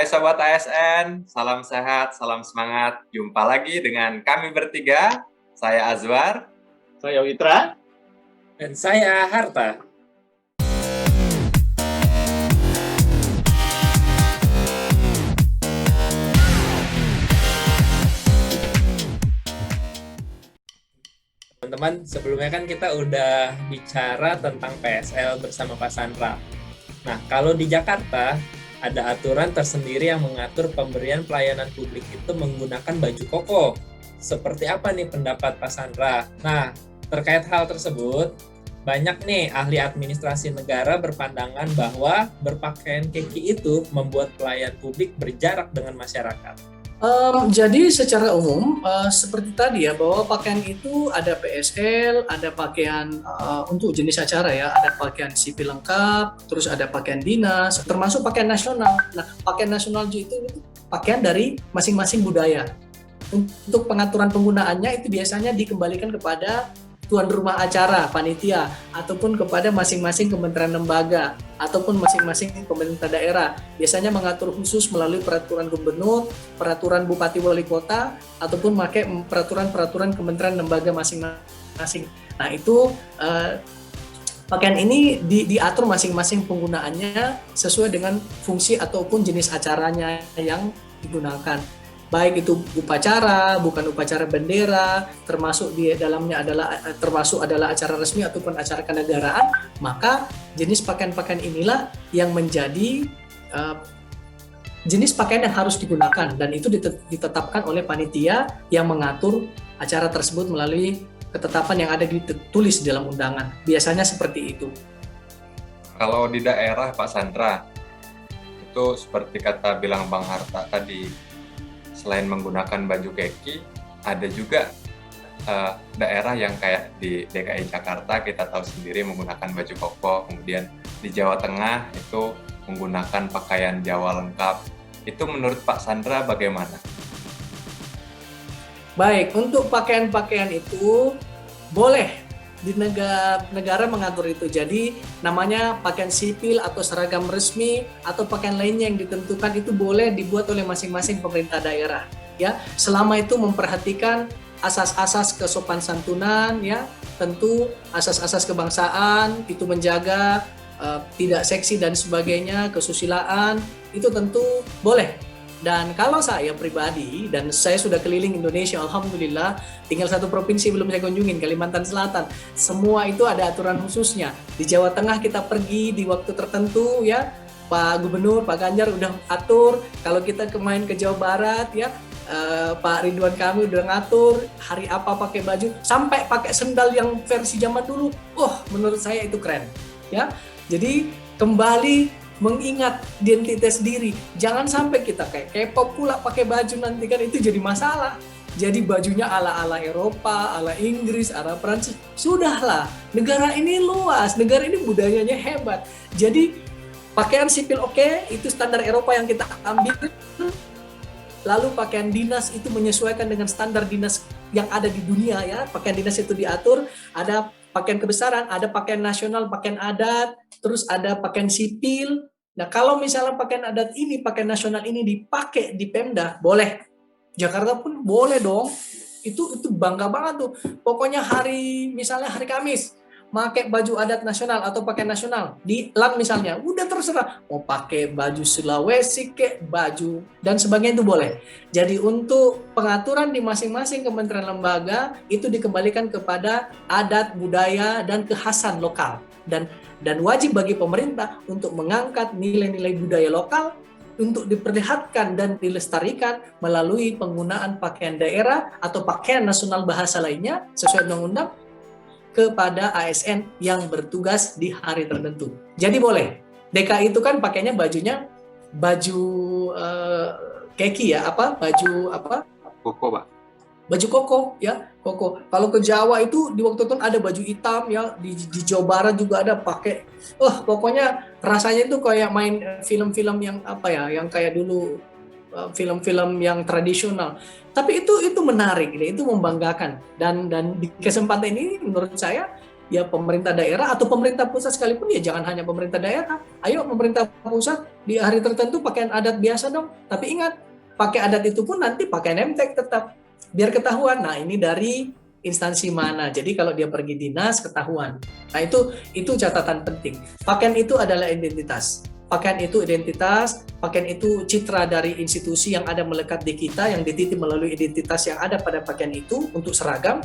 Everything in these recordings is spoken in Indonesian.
Hai Sobat ASN, salam sehat, salam semangat. Jumpa lagi dengan kami bertiga. Saya Azwar. Saya Witra. Dan saya Harta. Teman-teman, sebelumnya kan kita udah bicara tentang PSL bersama Pak Sandra. Nah, kalau di Jakarta, ada aturan tersendiri yang mengatur pemberian pelayanan publik itu menggunakan baju koko. Seperti apa nih pendapat Pak Sandra? Nah, terkait hal tersebut, banyak nih ahli administrasi negara berpandangan bahwa berpakaian keki itu membuat pelayan publik berjarak dengan masyarakat. Jadi secara umum seperti tadi ya, bahwa pakaian itu ada PSL, ada pakaian untuk jenis acara ya, ada pakaian sipil lengkap, terus ada pakaian dinas, termasuk pakaian nasional. Nah, pakaian nasional itu pakaian dari masing-masing budaya. Untuk pengaturan penggunaannya itu biasanya dikembalikan kepada tuan rumah acara, panitia, ataupun kepada masing-masing kementerian lembaga, ataupun masing-masing pemerintah daerah. Biasanya mengatur khusus melalui peraturan gubernur, peraturan bupati wali kota, ataupun pakai peraturan-peraturan kementerian lembaga masing-masing. Nah itu pakaian ini diatur masing-masing penggunaannya sesuai dengan fungsi ataupun jenis acaranya yang digunakan. Baik itu upacara, bukan upacara bendera, termasuk di dalamnya adalah acara resmi ataupun acara kenegaraan, maka jenis pakaian-pakaian inilah yang menjadi jenis pakaian yang harus digunakan, dan itu ditetapkan oleh panitia yang mengatur acara tersebut melalui ketetapan yang ada ditulis dalam undangan. Biasanya seperti itu. Kalau di daerah Pak Sandra, itu seperti kata bilang Bang Harta tadi, selain menggunakan baju keki, ada juga daerah yang kayak di DKI Jakarta kita tahu sendiri menggunakan baju koko, kemudian di Jawa Tengah itu menggunakan pakaian Jawa lengkap. Itu menurut Pak Sandra bagaimana? Baik, untuk pakaian-pakaian itu boleh di negara mengatur itu. Jadi namanya pakaian sipil atau seragam resmi atau pakaian lainnya yang ditentukan itu boleh dibuat oleh masing-masing pemerintah daerah ya, selama itu memperhatikan asas-asas kesopan santunan ya, tentu asas-asas kebangsaan, itu menjaga tidak seksi dan sebagainya, kesusilaan, itu tentu boleh. Dan kalau saya pribadi, dan saya sudah keliling Indonesia, alhamdulillah, tinggal satu provinsi belum saya kunjungin, Kalimantan Selatan. Semua itu ada aturan khususnya. Di Jawa Tengah kita pergi di waktu tertentu ya, Pak Gubernur, Pak Ganjar udah atur. Kalau kita main ke Jawa Barat ya, Pak Ridwan Kamil udah ngatur hari apa pakai baju, sampai pakai sendal yang versi zaman dulu. Menurut saya itu keren ya. Jadi kembali mengingat identitas diri, jangan sampai kita kayak K-pop pula pakai baju, nanti kan itu jadi masalah. Jadi bajunya ala-ala Eropa, ala Inggris, ala Prancis. Sudahlah, negara ini luas, negara ini budayanya hebat. Jadi pakaian sipil oke, itu standar Eropa yang kita ambil. Lalu pakaian dinas itu menyesuaikan dengan standar dinas yang ada di dunia ya. Pakaian dinas itu diatur, ada pakaian kebesaran, ada pakaian nasional, pakaian adat, terus ada pakaian sipil. Nah, kalau misalnya pakaian adat ini, pakaian nasional ini dipakai di Pemda, boleh. Jakarta pun boleh dong. Itu bangga banget tuh. Pokoknya misalnya hari Kamis, pakai baju adat nasional atau pakaian nasional di LAN misalnya, udah terserah mau pakai baju Sulawesi kayak baju dan sebagainya itu boleh. Jadi untuk pengaturan di masing-masing kementerian lembaga itu dikembalikan kepada adat, budaya dan kekhasan lokal, dan wajib bagi pemerintah untuk mengangkat nilai-nilai budaya lokal untuk diperlihatkan dan dilestarikan melalui penggunaan pakaian daerah atau pakaian nasional bahasa lainnya sesuai undang-undang kepada ASN yang bertugas di hari tertentu. Jadi boleh. DKI itu kan pakainya baju keki ya, Koko, Pak. Baju koko ya, koko. Kalau ke Jawa itu di waktu itu ada baju hitam ya, di Jawa Barat juga ada pakai. Pokoknya rasanya itu kayak main film-film yang yang kayak dulu film-film yang tradisional. Tapi itu menarik, itu membanggakan, dan di kesempatan ini menurut saya ya pemerintah daerah atau pemerintah pusat sekalipun ya, jangan hanya pemerintah daerah. Ayo pemerintah pusat di hari tertentu pakaian adat biasa dong. Tapi ingat, pakai adat itu pun nanti pakai name tag tetap, biar ketahuan. Nah, ini dari instansi mana. Jadi kalau dia pergi dinas ketahuan. Nah, itu catatan penting. Pakaian itu adalah identitas. Pakaian itu identitas, pakaian itu citra dari institusi yang ada melekat di kita, yang dititip melalui identitas yang ada pada pakaian itu untuk seragam.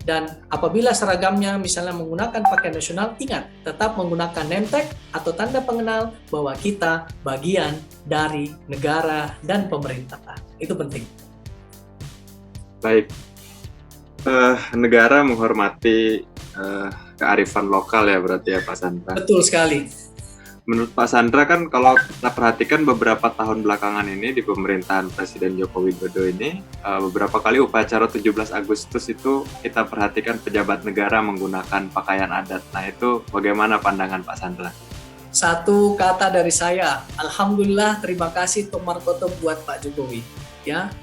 Dan apabila seragamnya misalnya menggunakan pakaian nasional, ingat, tetap menggunakan name tag atau tanda pengenal bahwa kita bagian dari negara dan pemerintah. Itu penting. Baik. Negara menghormati kearifan lokal ya berarti ya Pak Sandra. Betul sekali. Menurut Pak Sandra kan kalau kita perhatikan beberapa tahun belakangan ini di pemerintahan Presiden Joko Widodo ini beberapa kali upacara 17 Agustus itu kita perhatikan pejabat negara menggunakan pakaian adat. Nah itu bagaimana pandangan Pak Sandra? Satu kata dari saya, alhamdulillah, terima kasih Tok Markoto buat Pak Jokowi. Ya,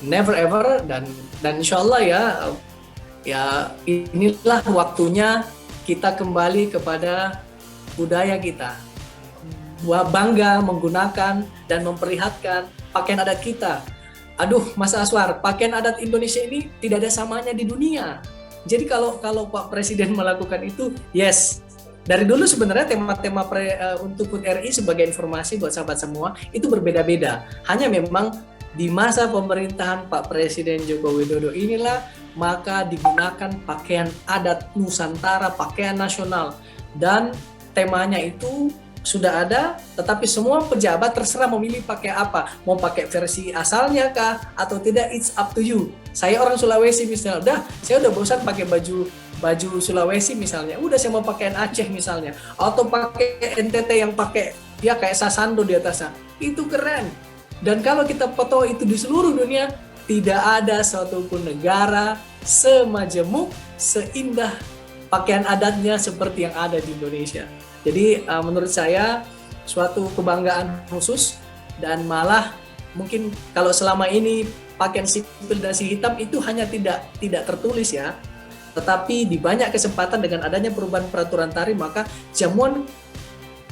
never ever dan insya Allah ya inilah waktunya kita kembali kepada budaya kita, bangga menggunakan dan memperlihatkan pakaian adat kita. Aduh, Mas Aswar, pakaian adat Indonesia ini tidak ada samanya di dunia. Jadi kalau Pak Presiden melakukan itu, yes. Dari dulu sebenarnya tema-tema untuk HUT RI sebagai informasi buat sahabat semua itu berbeda-beda. Hanya memang di masa pemerintahan Pak Presiden Joko Widodo inilah maka digunakan pakaian adat Nusantara, pakaian nasional, dan temanya itu sudah ada, tetapi semua pejabat terserah memilih pakai apa, mau pakai versi asalnya kah atau tidak, it's up to you. Saya orang Sulawesi misalnya, saya udah bosan pakai baju Sulawesi misalnya, udah saya mau pakaian Aceh misalnya, atau pakai NTT yang pakai ya kayak sasando di atasnya, itu keren. Dan kalau kita foto itu di seluruh dunia, tidak ada satupun negara semajemuk, seindah pakaian adatnya seperti yang ada di Indonesia. Jadi menurut saya suatu kebanggaan khusus, dan malah mungkin kalau selama ini pakaian sipil dasi hitam itu hanya tidak tertulis ya, tetapi di banyak kesempatan dengan adanya perubahan peraturan tarif maka jamuan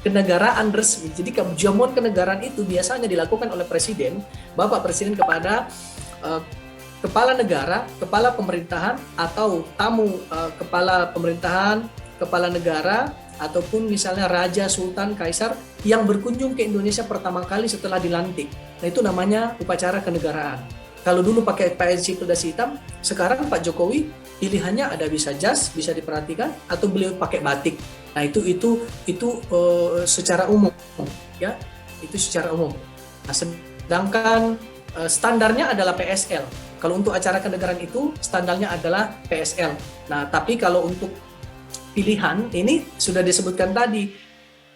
kenegaraan resmi. Jadi jamuan kenegaraan itu biasanya dilakukan oleh Presiden, Bapak Presiden kepada kepala negara, kepala pemerintahan atau tamu kepala pemerintahan, kepala negara ataupun misalnya raja, sultan, kaisar yang berkunjung ke Indonesia pertama kali setelah dilantik. Nah itu namanya upacara kenegaraan. Kalau dulu pakai pakaian sipil dasi hitam, sekarang Pak Jokowi pilihannya ada bisa jas, bisa diperhatikan, atau beliau pakai batik. Nah itu secara umum, ya itu secara umum. Nah, sedangkan standarnya adalah PSL. Kalau untuk acara kenegaraan itu standarnya adalah PSL. Nah tapi kalau untuk pilihan ini sudah disebutkan tadi,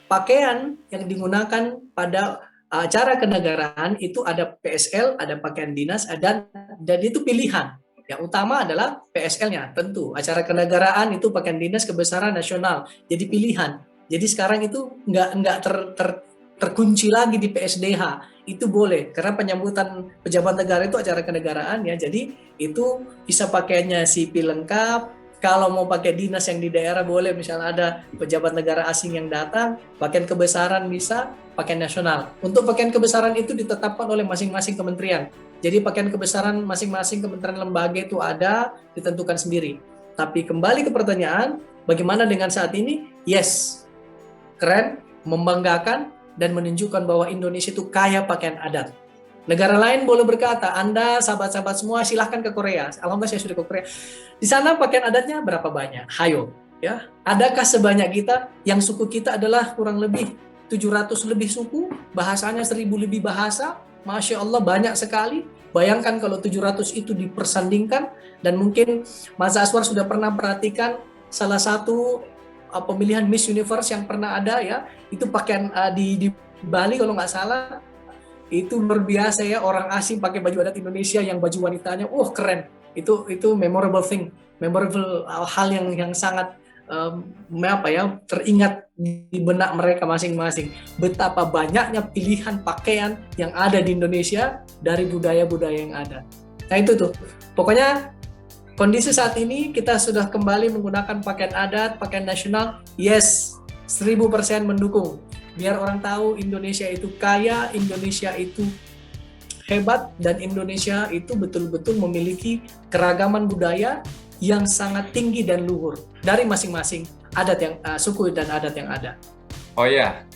pakaian yang digunakan pada acara kenegaraan itu ada PSL, ada pakaian dinas, dan itu pilihan. Yang utama adalah PSL-nya, tentu. Acara kenegaraan itu pakaian dinas kebesaran nasional, jadi pilihan. Jadi sekarang itu nggak terkunci lagi di PSDH, itu boleh karena penyambutan pejabat negara itu acara kenegaraan ya. Jadi itu bisa pakaiannya sipil lengkap. Kalau mau pakai dinas yang di daerah boleh, misalnya ada pejabat negara asing yang datang, pakaian kebesaran bisa, pakaian nasional. Untuk pakaian kebesaran itu ditetapkan oleh masing-masing kementerian. Jadi pakaian kebesaran masing-masing kementerian lembaga itu ada, ditentukan sendiri. Tapi kembali ke pertanyaan, bagaimana dengan saat ini? Yes, keren, membanggakan, dan menunjukkan bahwa Indonesia itu kaya pakaian adat. Negara lain boleh berkata, Anda sahabat-sahabat semua silahkan ke Korea. Alhamdulillah saya sudah ke Korea. Di sana pakaian adatnya berapa banyak? Hayo, ya. Adakah sebanyak kita? Yang suku kita adalah kurang lebih 700 lebih suku, bahasanya 1000 lebih bahasa. Masya Allah banyak sekali. Bayangkan kalau 700 itu dipersandingkan, dan mungkin Mas Aswar sudah pernah perhatikan salah satu pemilihan Miss Universe yang pernah ada ya, itu pakaian di Bali kalau nggak salah. Itu luar biasa ya, orang asing pakai baju adat Indonesia yang baju wanitanya, keren. Itu memorable thing, memorable hal yang sangat teringat di benak mereka masing-masing. Betapa banyaknya pilihan pakaian yang ada di Indonesia dari budaya-budaya yang ada. Nah itu tuh, pokoknya kondisi saat ini kita sudah kembali menggunakan pakaian adat, pakaian nasional. Yes, 1000% mendukung. biar orang tahu Indonesia itu kaya, Indonesia itu hebat, dan Indonesia itu betul-betul memiliki keragaman budaya yang sangat tinggi dan luhur dari masing-masing adat yang suku dan adat yang ada. Oh iya,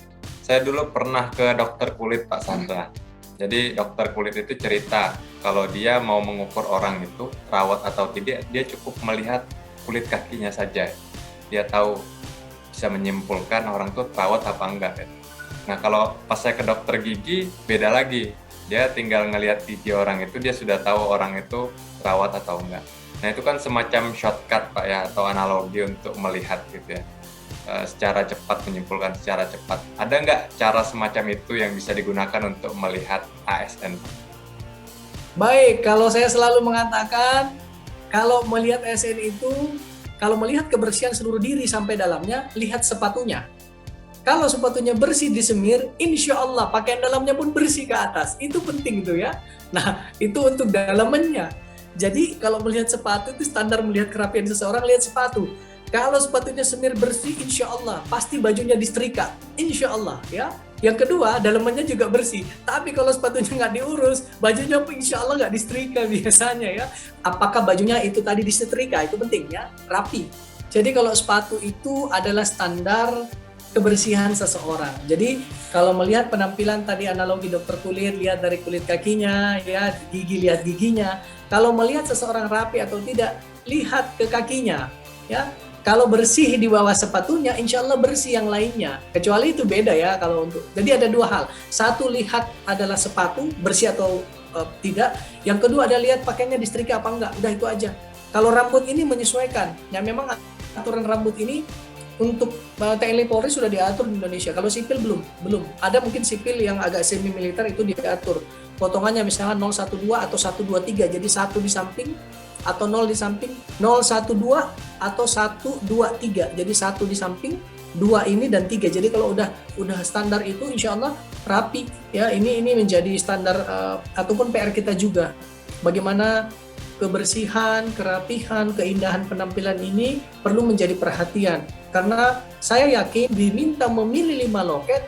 saya dulu pernah ke dokter kulit Pak Sandra. Jadi dokter kulit itu cerita kalau dia mau mengukur orang itu rawat atau tidak, dia cukup melihat kulit kakinya saja. Dia tahu, bisa menyimpulkan orang itu rawat apa enggak. Nah kalau pas saya ke dokter gigi beda lagi. Dia tinggal ngelihat gigi orang itu, dia sudah tahu orang itu rawat atau enggak. Nah itu kan semacam shortcut Pak ya, atau analogi untuk melihat gitu ya, secara cepat, menyimpulkan secara cepat. Ada nggak cara semacam itu yang bisa digunakan untuk melihat ASN? Baik, kalau saya selalu mengatakan, kalau melihat ASN itu, kalau melihat kebersihan seluruh diri sampai dalamnya, lihat sepatunya. Kalau sepatunya bersih disemir, insya Allah pakaian dalamnya pun bersih ke atas. Itu penting itu ya. Nah, itu untuk dalamannya. Jadi kalau melihat sepatu itu standar melihat kerapian seseorang, lihat sepatu. Kalau sepatunya semir bersih, insya Allah pasti bajunya disetrika, insya Allah ya. Yang kedua, dalamannya juga bersih. Tapi kalau sepatunya nggak diurus, bajunya insya Allah nggak disetrika biasanya ya. Apakah bajunya itu tadi disetrika? Itu penting ya, rapi. Jadi kalau sepatu itu adalah standar kebersihan seseorang. Jadi kalau melihat penampilan tadi analogi dokter kulit, lihat dari kulit kakinya, ya gigi lihat giginya. Kalau melihat seseorang rapi atau tidak, lihat ke kakinya, ya. Kalau bersih di bawah sepatunya, insya Allah bersih yang lainnya. Kecuali itu beda ya kalau untuk. Jadi ada dua hal. Satu, lihat adalah sepatu bersih atau tidak. Yang kedua ada lihat pakaiannya disetrika apa enggak. Udah itu aja. Kalau rambut ini menyesuaikan. Ya memang aturan rambut ini untuk TNI Polri sudah diatur di Indonesia. Kalau sipil belum. Ada mungkin sipil yang agak semi militer itu diatur. Potongannya misalnya 012 atau 123. Jadi 1 di samping atau 0 di samping, 012 atau 123. Jadi 1 di samping, 2 ini dan 3. Jadi kalau udah standar itu insya Allah rapi ya. Ini menjadi standar ataupun PR kita juga. Bagaimana kebersihan, kerapihan, keindahan penampilan ini perlu menjadi perhatian. Karena saya yakin diminta memilih 5 loket,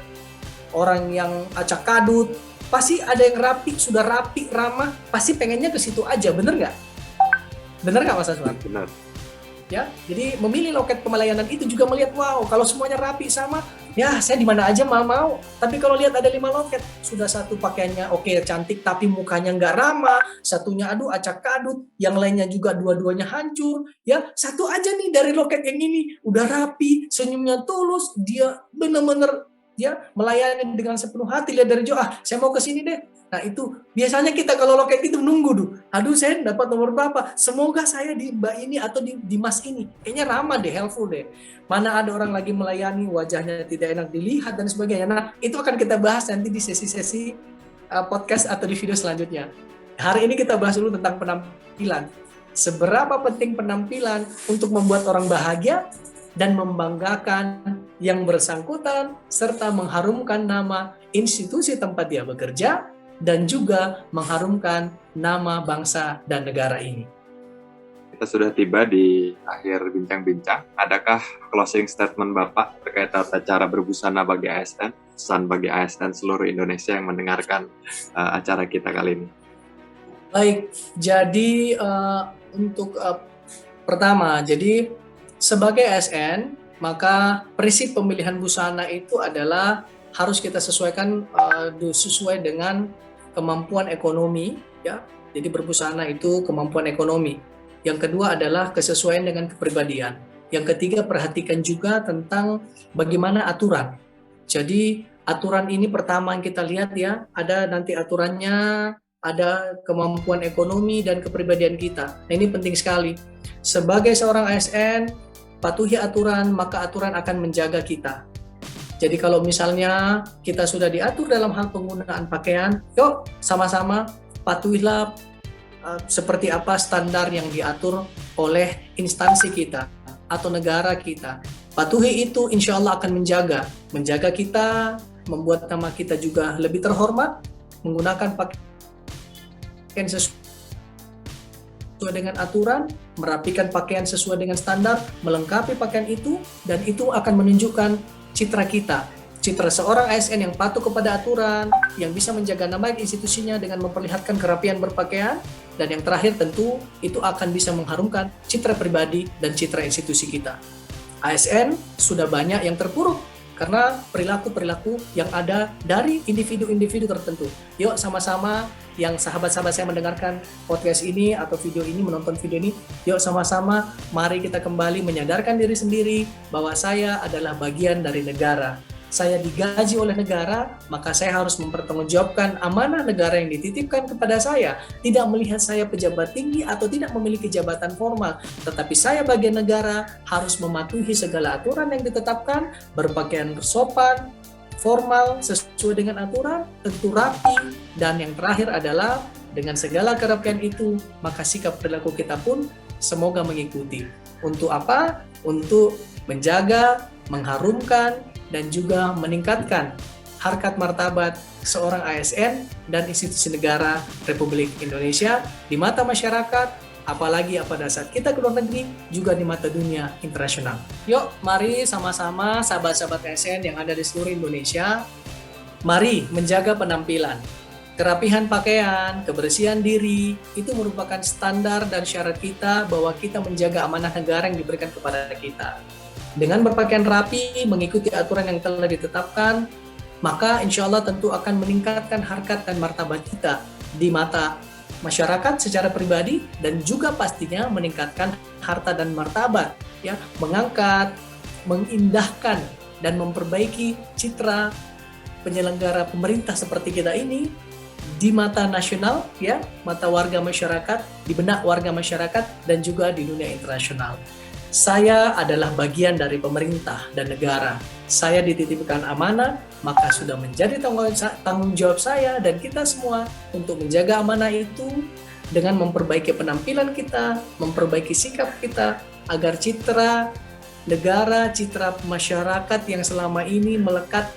orang yang acak kadut, pasti ada yang rapi, sudah rapi, ramah, pasti pengennya ke situ aja, bener nggak? Bener nggak Mas Aswan? Benar. Ya, jadi memilih loket pelayanan itu juga melihat, wow, kalau semuanya rapi sama, ya saya di mana aja mau. Tapi kalau lihat ada 5 loket, sudah satu pakaiannya oke, cantik, tapi mukanya nggak ramah, satunya aduh acak kadut, yang lainnya juga dua-duanya hancur, ya satu aja nih dari loket yang ini udah rapi, senyumnya tulus, dia bener-bener dia melayani dengan sepenuh hati, lihat dari jauh, saya mau ke sini deh. Nah itu biasanya kita kalau loket itu nunggu tuh, aduh saya dapat nomor berapa, semoga saya di mbak ini atau di mas ini, kayaknya ramah deh, helpful deh. Mana ada orang lagi melayani wajahnya tidak enak dilihat dan sebagainya. Nah itu akan kita bahas nanti di sesi-sesi podcast atau di video selanjutnya. Hari ini kita bahas dulu tentang penampilan. Seberapa penting penampilan untuk membuat orang bahagia dan membanggakan yang bersangkutan serta mengharumkan nama institusi tempat dia bekerja dan juga mengharumkan nama bangsa dan negara ini. Kita sudah tiba di akhir bincang-bincang. Adakah closing statement Bapak terkait tata cara berbusana bagi ASN, pesan bagi ASN seluruh Indonesia yang mendengarkan acara kita kali ini? Baik, jadi untuk pertama, jadi sebagai ASN, maka prinsip pemilihan busana itu adalah harus kita sesuaikan sesuai dengan kemampuan ekonomi, ya. Jadi berbusana itu kemampuan ekonomi. Yang kedua adalah kesesuaian dengan kepribadian. Yang ketiga, perhatikan juga tentang bagaimana aturan. Jadi aturan ini pertama yang kita lihat ya, ada nanti aturannya, ada kemampuan ekonomi dan kepribadian kita. Nah, ini penting sekali. Sebagai seorang ASN, patuhi aturan, maka aturan akan menjaga kita. Jadi kalau misalnya kita sudah diatur dalam hal penggunaan pakaian, yuk sama-sama patuhilah seperti apa standar yang diatur oleh instansi kita atau negara kita. Patuhi itu insya Allah akan menjaga kita, membuat nama kita juga lebih terhormat, menggunakan pakaian sesuai dengan aturan, merapikan pakaian sesuai dengan standar, melengkapi pakaian itu, dan itu akan menunjukkan citra kita. Citra seorang ASN yang patuh kepada aturan, yang bisa menjaga nama baik institusinya dengan memperlihatkan kerapian berpakaian, dan yang terakhir tentu itu akan bisa mengharumkan citra pribadi dan citra institusi kita. ASN sudah banyak yang terpuruk karena perilaku-perilaku yang ada dari individu-individu tertentu. Yuk sama-sama yang sahabat-sahabat saya mendengarkan podcast ini atau video ini, menonton video ini, yuk sama-sama mari kita kembali menyadarkan diri sendiri bahwa saya adalah bagian dari negara. Saya digaji oleh negara, maka saya harus mempertanggungjawabkan amanah negara yang dititipkan kepada saya. Tidak melihat saya pejabat tinggi atau tidak memiliki jabatan formal, tetapi saya bagian negara harus mematuhi segala aturan yang ditetapkan, berpakaian sopan, formal, sesuai dengan aturan, tentu rapi, dan yang terakhir adalah dengan segala kerapian itu, maka sikap perilaku kita pun semoga mengikuti. Untuk apa? Untuk menjaga, mengharumkan, dan juga meningkatkan harkat martabat seorang ASN dan institusi negara Republik Indonesia di mata masyarakat, apalagi pada saat kita ke luar negeri, juga di mata dunia internasional. Yuk, mari sama-sama sahabat-sahabat ASN yang ada di seluruh Indonesia, mari menjaga penampilan. Kerapihan pakaian, kebersihan diri, itu merupakan standar dan syarat kita bahwa kita menjaga amanah negara yang diberikan kepada kita. Dengan berpakaian rapi, mengikuti aturan yang telah ditetapkan, maka insya Allah tentu akan meningkatkan harkat dan martabat kita di mata masyarakat secara pribadi dan juga pastinya meningkatkan harta dan martabat, ya, mengangkat, mengindahkan dan memperbaiki citra penyelenggara pemerintah seperti kita ini di mata nasional, ya, mata warga masyarakat, di benak warga masyarakat dan juga di dunia internasional. Saya adalah bagian dari pemerintah dan negara. Saya dititipkan amanah, maka sudah menjadi tanggung jawab saya dan kita semua untuk menjaga amanah itu dengan memperbaiki penampilan kita, memperbaiki sikap kita, agar citra negara, citra masyarakat yang selama ini melekat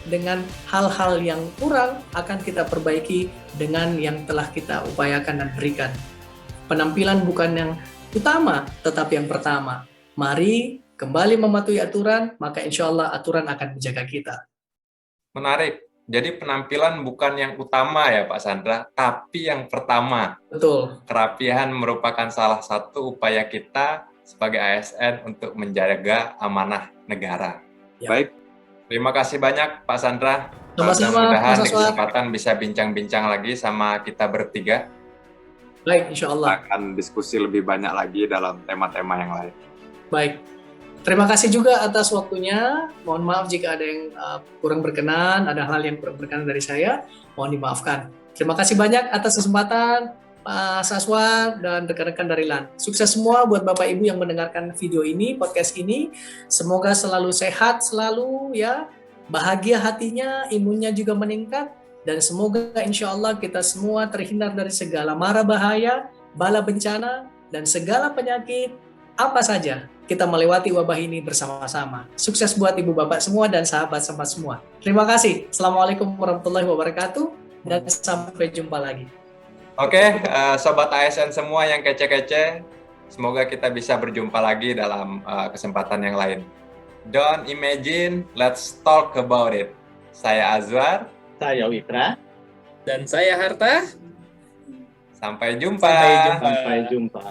dengan hal-hal yang kurang akan kita perbaiki dengan yang telah kita upayakan dan berikan. Penampilan bukan yang utama, tetapi yang pertama. Mari kembali mematuhi aturan, maka insya Allah aturan akan menjaga kita. Menarik. Jadi penampilan bukan yang utama ya Pak Sandra, tapi yang pertama. Betul. Kerapihan merupakan salah satu upaya kita sebagai ASN untuk menjaga amanah negara. Ya. Baik. Terima kasih banyak Pak Sandra. Sama-sama, Mudah-mudahan Mas di Aswar. kesempatan bisa bincang-bincang lagi sama kita bertiga. Baik, insya Allah. Akan diskusi lebih banyak lagi dalam tema-tema yang lain. Baik. Terima kasih juga atas waktunya. Mohon maaf jika ada yang kurang berkenan, ada hal yang kurang berkenan dari saya. Mohon dimaafkan. Terima kasih banyak atas kesempatan Pak Aswar dan rekan-rekan dari LAN. Sukses semua buat Bapak Ibu yang mendengarkan video ini, podcast ini. Semoga selalu sehat, selalu ya, bahagia hatinya, imunnya juga meningkat. Dan semoga insya Allah kita semua terhindar dari segala mara bahaya, bala bencana, dan segala penyakit, apa saja. Kita melewati wabah ini bersama-sama. Sukses buat Ibu Bapak semua dan sahabat-sahabat semua. Terima kasih. Assalamualaikum warahmatullahi wabarakatuh. Dan sampai jumpa lagi. Oke, Sobat ASN semua yang kece-kece, semoga kita bisa berjumpa lagi dalam kesempatan yang lain. Don't imagine, let's talk about it. Saya Azwar. Saya Witra. Dan saya Harta. Sampai jumpa. Sampai jumpa. Sampai jumpa.